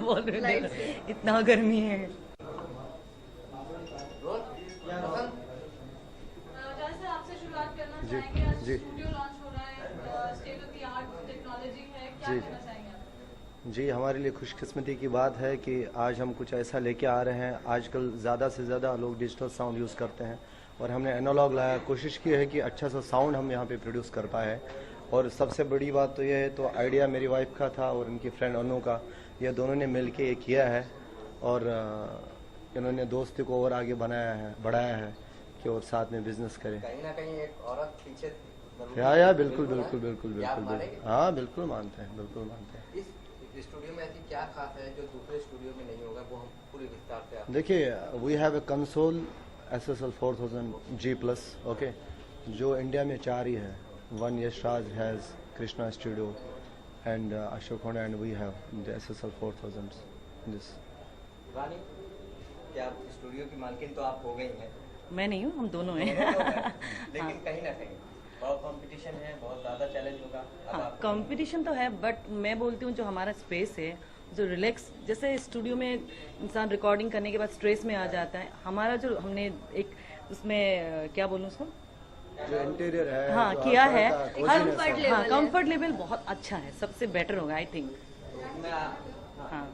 बोल रहे थे, इतना गर्मी है। आपसे शुरुआत करना जी चाहेंगे। आज जी स्टूडियो लॉन्च हो रहा है, state of the art technology है, क्या जी कहना चाहेंगे आप? जी, हमारे लिए खुशकिस्मती की बात है कि आज हम कुछ ऐसा लेके आ रहे हैं। आजकल ज़्यादा से ज़्यादा लोग डिजिटल साउंड यूज़ करते हैं और हमने एनालॉग लाया, कोशिश की है कि अच्छा सा साउंड हम यहाँ पे प्रोड्यूस कर पाए। और सबसे बड़ी बात तो यह है, तो आइडिया मेरी वाइफ का था और उनकी फ्रेंड अनु का, ये दोनों ने मिल के ये किया है और इन्होंने दोस्ती को और आगे बढ़ाया है कि और साथ में बिजनेस करें। कहीं ना कहीं एक औरत पीछे या बिल्कुल बिल्कुल बिल्कुल बिल्कुल, हाँ बिल्कुल मानते हैं, बिल्कुल मानते हैं। इस स्टूडियो में ऐसी क्या खास है जो दूसरे स्टूडियो में नहीं होगा, वो हम पूरी विस्तार से आप देखिए, we have a console SSL 4000 G+, okay, जो इंडिया में 4 ही है। One Yashraj has Krishna studio and Ashok Honda, and we have the SSL 4000 this. Rani, क्या स्टूडियो की मालकिन तो आप हो गई हैं? मैं नहीं हूँ, हम दोनों हैं। लेकिन कहीं ना कहीं बहुत कंपटीशन है, बहुत ज़्यादा चैलेंज होगा। हाँ, कंपटीशन तो है, बट मैं बोलती हूँ जो हमारा स्पेस है, जो रिलैक्स, जैसे स्टूडियो में इंसान रिकॉर्डिंग करने के बाद स्ट्रेस में आ जाता है, हमारा जो हमने एक उसमें क्या बोलूँ उसको, जो इंटीरियर है, हाँ जो किया आपका है, coziness है। हाँ कंफर्ट लेवल बहुत अच्छा है, सबसे बेटर होगा आई थिंक। हाँ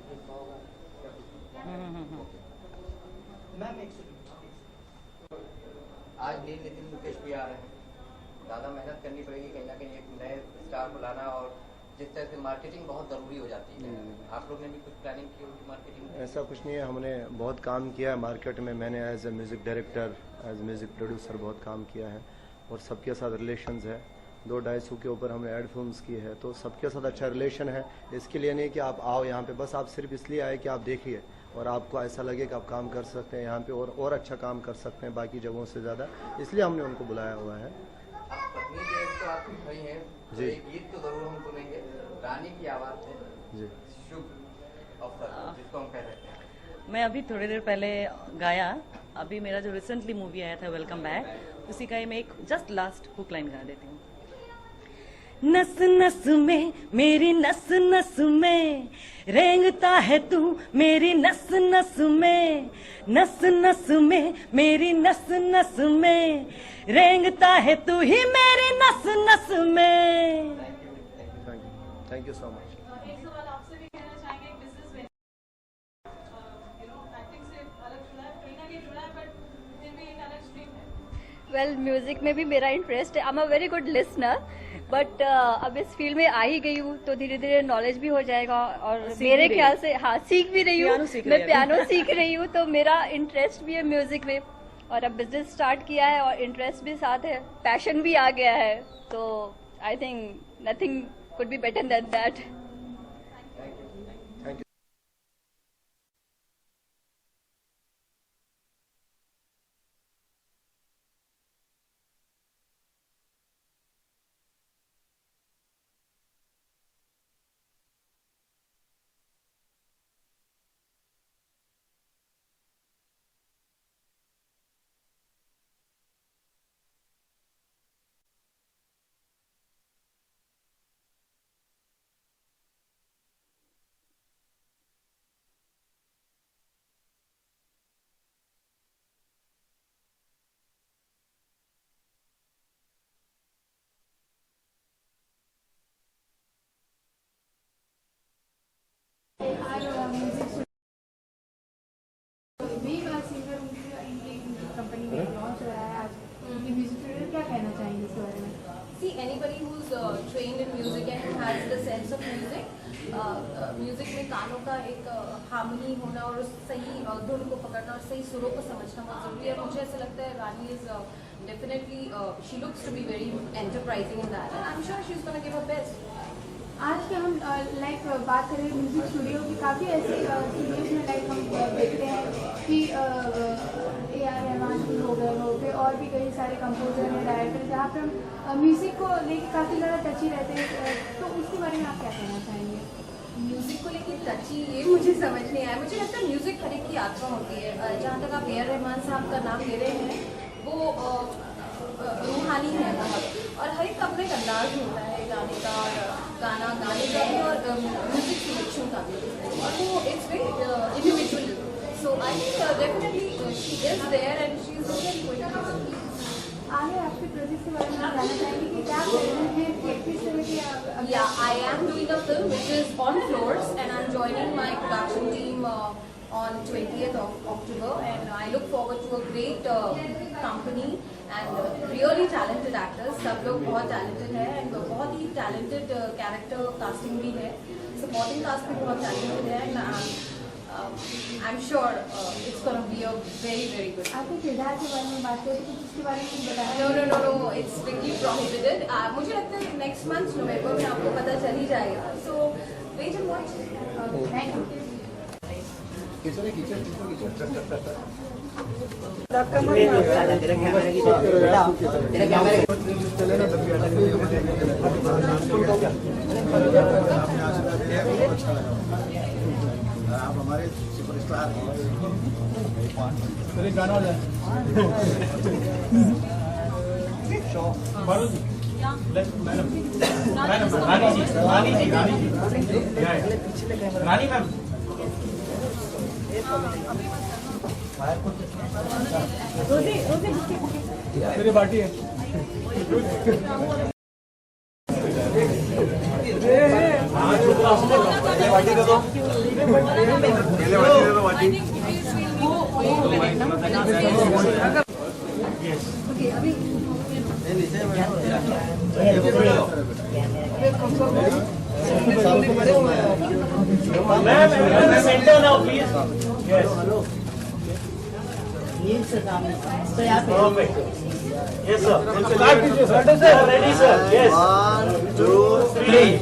आज नील नितिन मुकेश भी आ रहे हैं, ज़्यादा मेहनत करनी पड़ेगी कहीं ना कहीं एक नए स्टार को लाना, और जिस तरह से मार्केटिंग बहुत ज़रूरी हो जाती है। आप लोग ने भी कुछ प्लानिंग की होगी मार्केटिंग? ऐसा कुछ नहीं है, हमने बहुत काम किया है मार्केट में। मैंने as a music director, as music producer बहुत काम किया है और सबके साथ रिलेशंस है। 200-250 के ऊपर हमने एड फिल्म्स की है, तो सबके साथ अच्छा रिलेशन है। इसके लिए नहीं कि आप आओ यहाँ पे, बस आप सिर्फ इसलिए आए कि आप देखिए और आपको ऐसा लगे कि आप काम कर सकते हैं यहाँ पे और अच्छा काम कर सकते हैं बाकी जगहों से ज़्यादा, इसलिए हमने उनको बुलाया हुआ है। पत्नी देव तो आपकी भाई हैं जी। एक गीत तो जरूर हम सुनेंगे रानी की आवाज़ में, जी, शुभ अवसर जिसको हम कह रहे हैं। मैं अभी थोड़ी देर पहले गाया, अभी मेरा जो रिसेंटली मूवी आया था वेलकम बैक, उसी का ही मैं एक जस्ट लास्ट हुक लाइन गा देती हूँ। नस नस में मेरी नस नस में रेंगता है तू, मेरी नस नस में, नस नस में मेरी नस नस में रेंगता है तू ही मेरी नस नस में। Thank you so much. एक सवाल आपसे भी कहना चाहेंगे, एक बिजनेस एक्टिंग से अलग जुड़ा है, कहीं ना कहीं जुड़ा है, बट फिर भी एक अलग स्ट्रीम है। वेल, म्यूजिक में भी मेरा इंटरेस्ट है। I am a very good listener, but अब इस फील्ड में आ ही गई हूँ तो धीरे धीरे नॉलेज भी हो जाएगा, और मेरे ख्याल से हाँ सीख भी रही हूँ, मैं पियानो सीख रही हूँ, तो मेरा इंटरेस्ट भी है म्यूजिक में, और अब बिजनेस स्टार्ट किया है और इंटरेस्ट भी साथ है, पैशन भी आ गया है, तो I think nothing could be better than that. Company में लॉन्च हो रहा है आज, उनकी म्यूजिक वीडियो, क्या कहना चाहेंगे इस बारे में? See, anybody who's trained in music and who has the sense of music, music में कानों का एक हार्मनी होना और उस सही धुन को पकड़ना और सही सुरों को समझना बहुत जरूरी है। मुझे ऐसा लगता है Rani is definitely, she looks to be very enterprising in that, and I am sure she is gonna give her best. आज के हम लाइक बात करें म्यूजिक स्टूडियो की, काफ़ी ऐसे स्टूडियोज में लाइक हम देखते हैं कि AR रहमान जी हो गए और भी कई सारे कंपोजर हैं, डायरेक्टर, जहाँ पे हम म्यूज़िक को लेके काफ़ी ज़्यादा टची रहते हैं, तो उसके बारे में आप क्या कहना चाहेंगे? म्यूजिक को लेकर टची, ये मुझे समझ नहीं आया। मुझे लगता है म्यूजिक हर एक की आत्मा होती है। जहाँ तक आप AR रहमान साहब का नाम ले रहे हैं, वो रूहानी है बहुत, और हर एक का अपना एक अंदाज होता है गाने का, और गाना गाने का भी, और म्यूजिक सिलेक्शन का भी, और वो it's portray individually. So I think definitely she is there and she is very good. आगे आपके प्रोजेक्ट के बारे में जानना चाहेंगे कि क्या कर रहे हैं, किस तरह के Yeah, I am doing a film which is on floors and I'm joining my production team on 20th of October and I look forward to a great company and really talented actors. सब लोग बहुत talented है and बहुत ही talented character casting भी है. Supporting cast भी बहुत talented है and I'm sure it's going to be a very very good. आपके किरदार के बारे में बात करें तो कुछ उसके बारे में कुछ बताया? No, it's strictly prohibited. मुझे लगता है next month November में आपको पता चल ही जाएगा. So wait and watch. Thank you. आप हमारे सुपरस्टार हैं। गाना हो जाए। रानी मैम मेरी पार्टी है। पार्टी दे दो। Center now, please. Yes. Perfect. Yes, sir. Start, sir. Ready, sir. Yes. 1, 2, 3.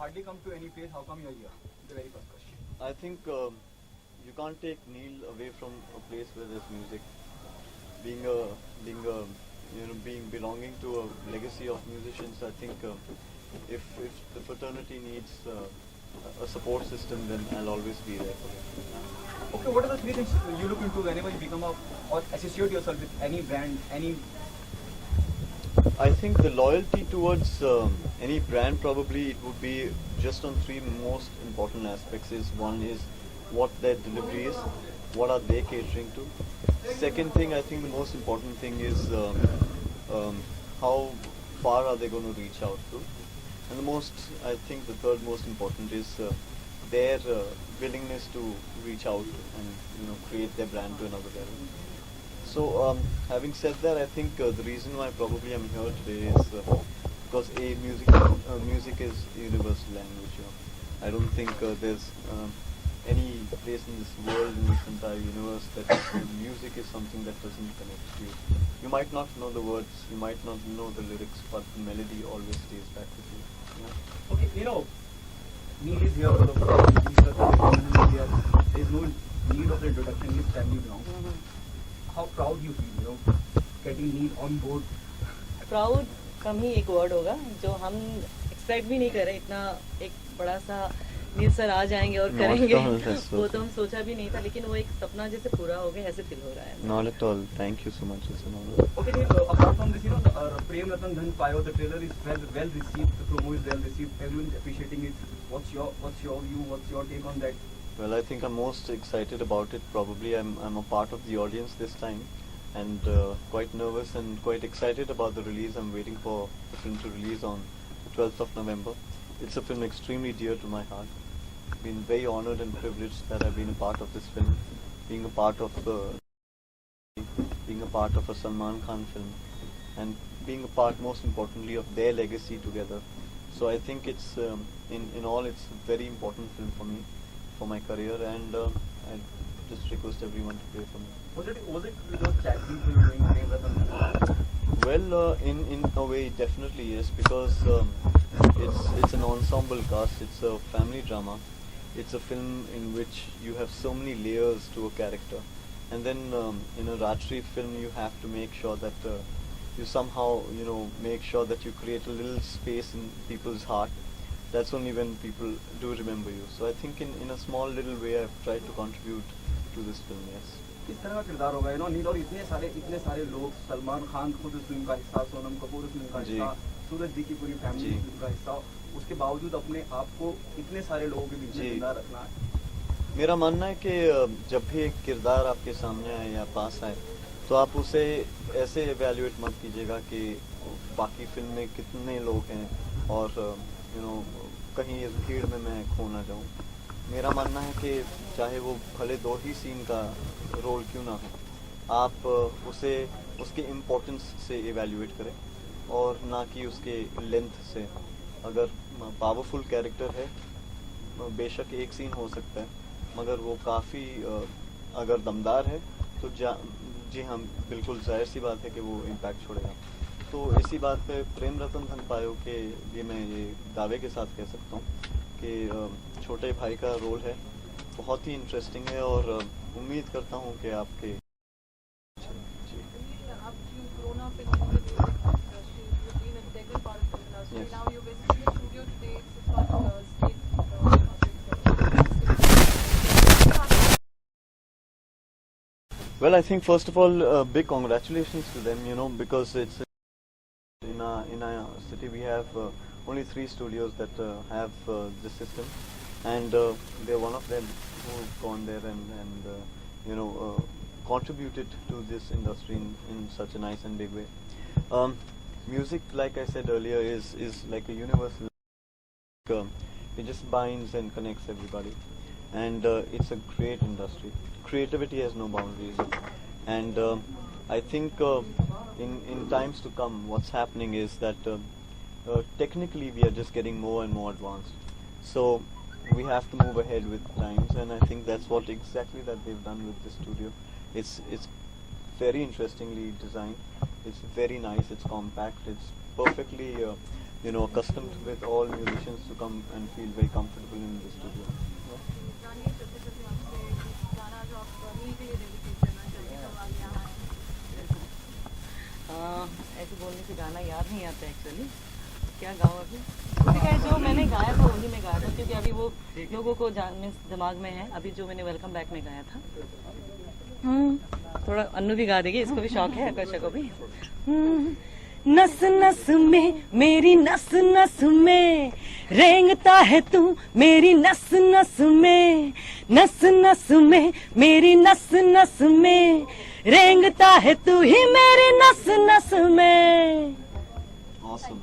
hardly come to any place. How come you're here? The very first question. I think you can't take Neil away from a place where there's music. Being belonging to a legacy of musicians, I think if the fraternity needs a support system, then I'll always be there for them. Okay, what are the three things you look into whenever you become or associate yourself with any brand, any? I think the loyalty towards any brand, probably it would be just on three most important aspects. One is what their delivery is, what are they catering to. Second thing, I think the most important thing is how far are they going to reach out to. And I think the third most important is their willingness to reach out and create their brand to another level. So having said that, I think the reason why probably I'm here today is because music is a universal language. I don't think there's any place in this world, in this entire universe, that music is something that doesn't connect you. You might not know the words, you might not know the lyrics, but the melody always stays back with you. Okay, Neil is here. There is no need of introduction. His family belongs. How proud you feel, getting Neil on board? Proud कम ही एक word होगा जो हम expect भी नहीं कर रहे, इतना एक बड़ा सा नील सर आ जाएंगे और करेंगे वो तो हम सोचा भी नहीं था, लेकिन वो एक सपना जैसे पूरा हो गया ऐसे फील हो रहा है. Not at all. Thank you so much. It's an honor. Okay, apart from this, Prem Ratan Dhan Payo, the trailer is well received, the promo is well received, everyone is appreciating it. What's your view? What's your take on that? Well, I think I'm most excited about it. Probably I'm a part of the audience this time, and quite nervous and quite excited about the release. I'm waiting for the film to release on the 12th of November. It's a film extremely dear to my heart. I've been very honored and privileged that I've been a part of this film, being a part of a Salman Khan film, and being a part, most importantly, of their legacy together. So I think it's in all, it's a very important film for me, for my career, and I just request everyone to pray for me. Was it because Jackie was doing Prem Ratan Dhan? Well, in a way, definitely yes, because it's an ensemble cast. It's a family drama. It's a film in which you have so many layers to a character, and then in a Rajshri film, you have to make sure that you somehow make sure that you create a little space in people's heart. That's only when people do remember you. So I think in a small little way, I've tried to contribute to this film. Yes. किस तरह का किरदार होगा नील, और इतने सारे लोग, सलमान खान खुद उस फिल्म का हिस्सा, सोनम कपूर उस फिल्म का हिस्सा, सूरज जी की पूरी फैमिली उस फिल्म का हिस्सा, उसके बावजूद अपने आप को इतने सारे लोगों के बीच में जिंदा रखना है. मेरा मानना है कि जब भी एक किरदार आपके सामने आए या पास आए, तो आप उसे ऐसे एवेल्युएट मत कीजिएगा कि बाकी फिल्म में कितने लोग हैं और कहीं इस भीड़ में मैं खो ना जाऊं. मेरा मानना है कि चाहे वो भले 2 ही सीन का रोल क्यों ना हो, आप उसे उसके इम्पोर्टेंस से इवेल्युएट करें और ना कि उसके लेंथ से. अगर पावरफुल कैरेक्टर है, बेशक एक सीन हो सकता है, मगर वो काफ़ी अगर दमदार है तो जी हाँ, बिल्कुल जाहिर सी बात है कि वो इम्पैक्ट छोड़ेगा. तो इसी बात पे प्रेम रतन धन पायो के लिए मैं ये दावे के साथ कह सकता हूँ कि छोटे भाई का रोल है, बहुत ही इंटरेस्टिंग है और उम्मीद करता हूँ कि आपके Well, I think first of all, big congratulations to them, because it's in our city we have only 3 studios that have this system, and they're one of them who've gone there and contributed to this industry in such a nice and big way. Music, like I said earlier, is like a universal. It just binds and connects everybody, and it's a great industry. Creativity has no boundaries, and I think in times to come, what's happening is that technically we are just getting more and more advanced. So we have to move ahead with times, and I think that's what exactly that they've done with this studio. It's very interestingly designed. It's very nice. It's compact. It's perfectly accustomed with all musicians to come and feel very comfortable in the studio. ऐसे बोलने से गाना याद नहीं आता actually. क्या गाऊं अभी? उसी का जो मैंने गाया था वही मैं गाया था, क्योंकि अभी वो लोगों को मीन्स दिमाग में है अभी जो मैंने वेलकम बैक में गाया था। थोड़ा अन्नू भी गा देगी, इसको भी शौक है, आकर्षक को भी। नस नस में मेरी नस नस में रेंगता है तू, मेरी नस नस में, नस नस में मेरी नस नस में रेंगता है तू ही मेरी नस नस में। Awesome.